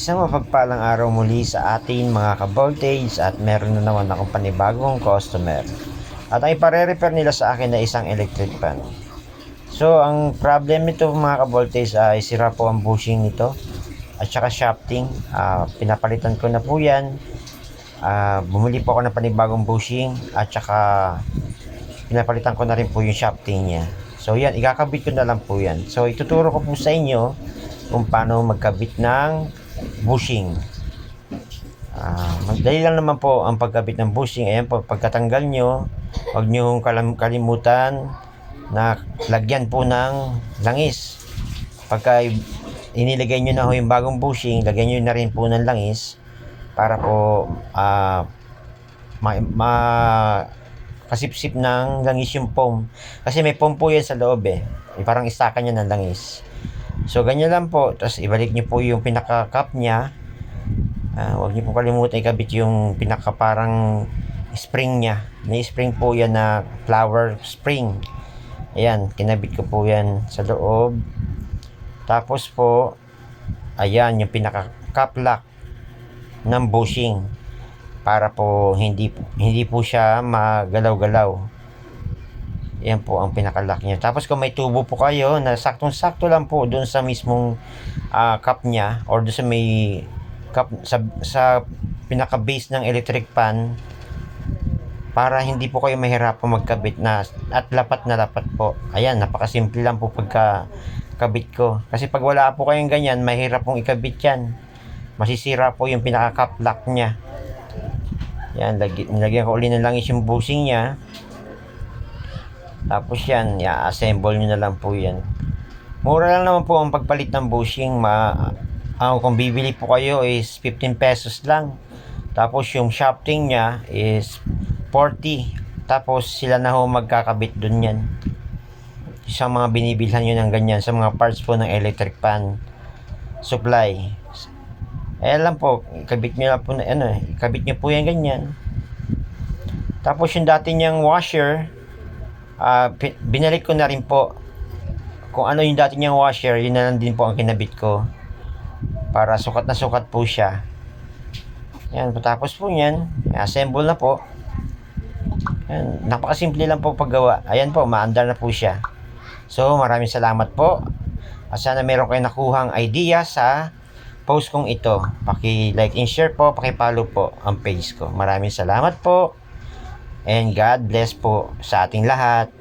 Isang mapagpalang araw muli sa atin mga ka-voltage at meron na naman akong panibagong customer. At ang ipare-repair nila sa akin na isang electric fan. So, ang problem nito mga ka-voltage ay sira po ang bushing nito at saka shafting. Pinapalitan ko na po yan. Bumili po ako ng panibagong bushing at saka pinapalitan ko na rin po yung shafting niya. So, yan, ikakabit ko na lang po yan. So, ituturo ko po sa inyo kung paano magkabit ng bushing. Madali lang naman po ang pagkabit ng bushing. Ayan po, pagkatanggal nyo, huwag nyo kalimutan na lagyan po ng langis. Pagka inilagay nyo na ho yung bagong bushing, lagyan nyo na rin po ng langis para po kasipsip ng langis yung foam. Kasi may foam po yan sa loob parang istaka niya ng langis. So, ganyan lang po. Tapos, ibalik nyo po yung pinaka-cup niya. Huwag nyo po kalimutan ikabit yung pinaka-parang spring niya. May spring po yan na flower spring. Ayan, kinabit ko po yan sa loob. Tapos po, ayan, yung pinaka-cup lock ng bushing. Para po hindi po siya magalaw-galaw. Yan po ang pinaka-lock niya. Tapos kung may tubo po kayo na saktong-sakto lang po doon sa mismong cup niya or doon sa may cup sa pinaka-base ng electric fan para hindi po kayo mahirapan magkabit na at lapat na lapat po. Ayan, napakasimple lang po pagkakabit ko. Kasi pag wala po kayong ganyan, mahirap pong ikabit yan. Masisira po yung pinaka-cup lock niya. Yan, nilagyan ko ulit ng langis yung bushing niya. Tapos yan, i-assemble nyo na lang po yan. Mura lang naman po ang pagpalit ng bushing. Kung bibili po kayo is 15 pesos lang. Tapos yung shafting nya is 40. Tapos sila na ho magkakabit dun yan. Sa mga binibilhan nyo ng ganyan, sa mga parts po ng electric fan supply. Ayan lang po, ikabit nyo lang po na, ikabit nyo po yan ganyan. Tapos yung dati nyang washer, binalik ko na rin po. Kung ano yung dati niyang washer, yun na lang din po ang kinabit ko para sukat na sukat po siya. Yan, tapos po yan, assemble na po. Yan, napakasimple lang po paggawa. Ayan po, maandar na po siya. So, maraming salamat po. At sana meron kayong nakuhang idea sa post kong ito. Paki-like and share po, paki-follow po ang page ko. Maraming salamat po. And God bless po sa ating lahat.